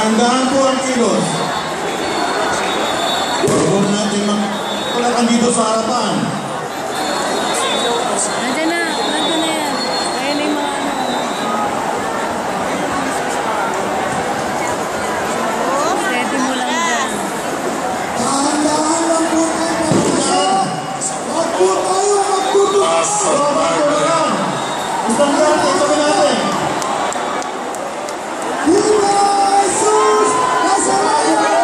Dahan-dahan po ang kilos. Huwag po natin magpulakan dito sa harapan. Nandiyan na yan. Kaya na yung mga steady mo lang dyan. Dahan-dahan lang po tayo magpapasok. Huwag po tayo magtutukas. Isang natin, sabi natin. Viva Jesus Nazareno!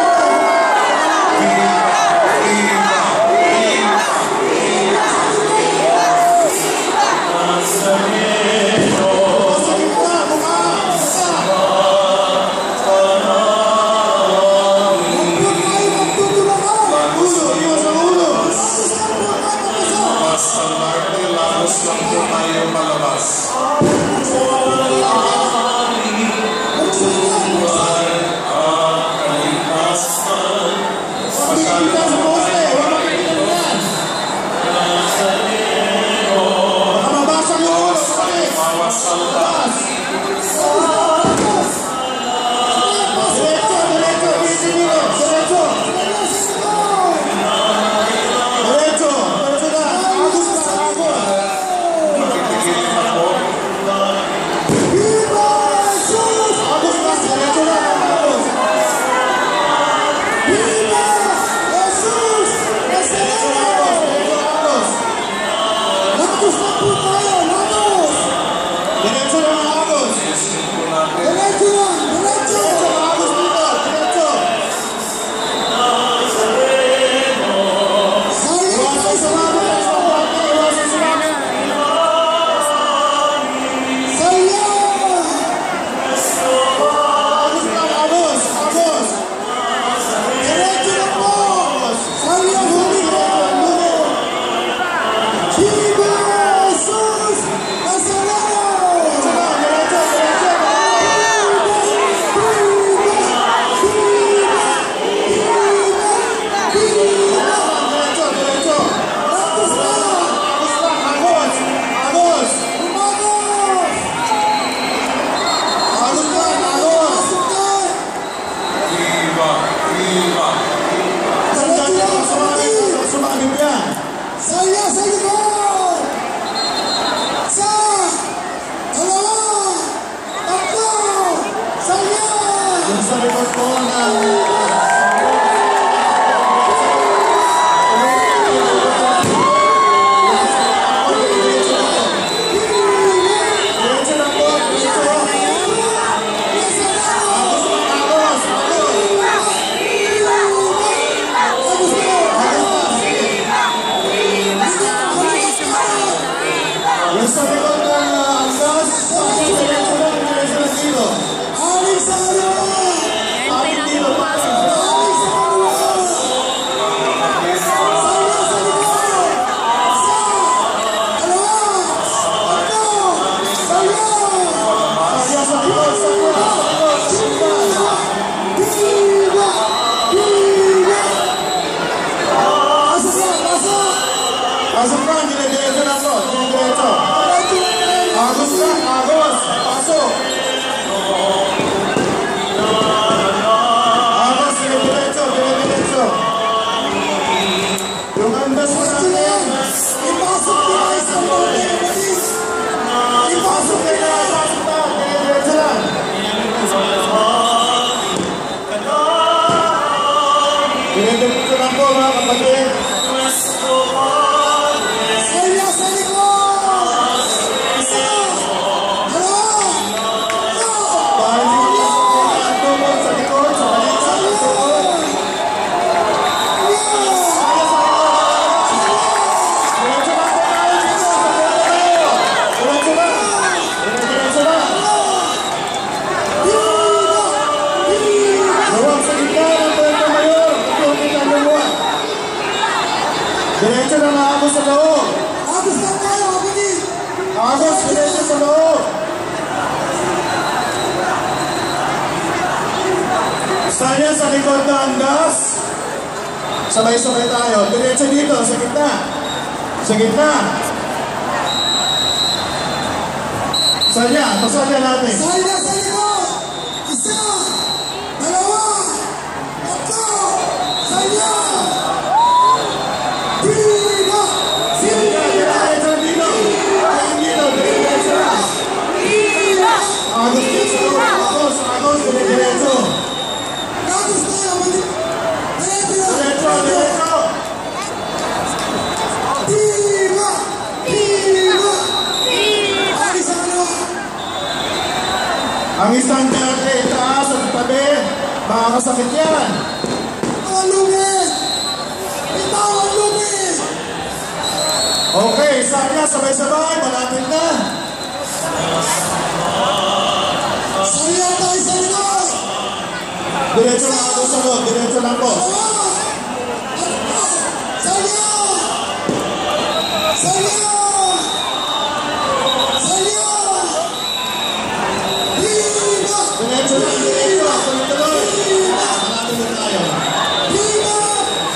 Diretso na maagos sa loob. Agos lang tayo, kapatid. Agos, diretso sa loob. Saya sa likod na andas. Sabay-sabay tayo. Diretso dito, sa gitna. Sa gitna. Saya, pasaya natin. Saya sa likod. Isa. Dalawa. Ang isang dati, itaas at tabi. Makakasakit yan. Mga lumi! Bitawan lumi! Okay, Saya, sabay-sabay. Malapit na. Saya tayo sa likod! Diretso lang ako sa loob. Diretso lang po. Saya! Saya! Saya! Viva! Diretso lang. Diretso. Tuloy-tuloy. Malapit na tayo. Viva!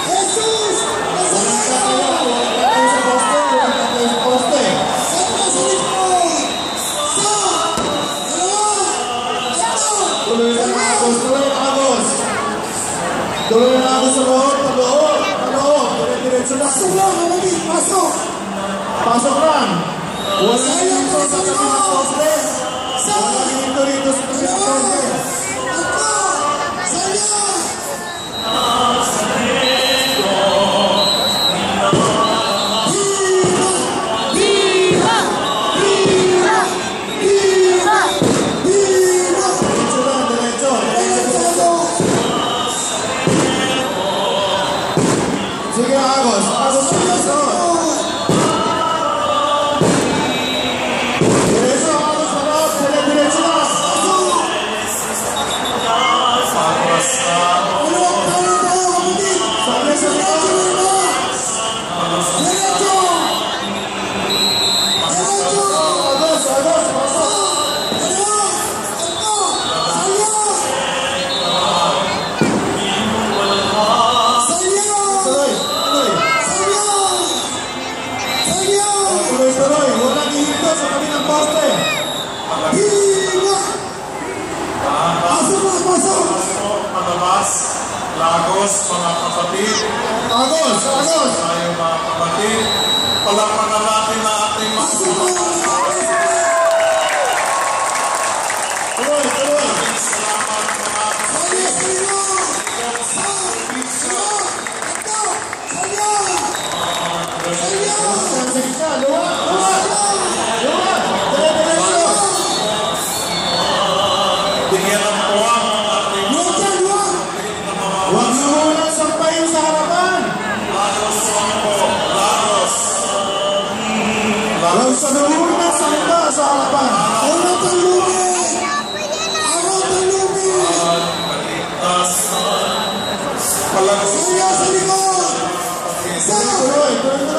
Jesus! Walang Nazareno! katayo. Walang katayo sa poste. Walang katayo sa poste. Sa likod! Sa! Dalawa! Tatlo! Tuloy lang Agos. Tuloy lang Agos. Tuloy lang Agos sa loob. Paloob. Paloob. Diretso lang. Pasok lang, kapatid! Pasok! Pasok lang. Walang dito sa tabi ng poste. Walang dito rito sa tabi ng poste. Tatlo! Saya! Viva! Viva! Viva! Viva! Viva! Diretso lang. Diretso. Diretso. Sige Agos. Agos sa diretso. Diretso Agos sa loob. Sige diretso lang. Sabi sa likod. Agos. Agos. Pasok. Tuloy. Tuloy. Tuloy. Tuloy. Walang hihinto sa tabi ng poste. Palabas, Lagos, mga kapatid, Agos. Agos. tayo mga kapatid, palakpakan natin na ating mga Tuloy. Tuloy. salamat mga Sa gitna. Luwag. Luwag. Luwag. Diretso. bigyan ng puwang ang ating Huwag na muna sampayin sa harapan. Lagos po, Lagos. Huwag sa muna sampa sa harapan. Palagos. Tuloy. Tuloy.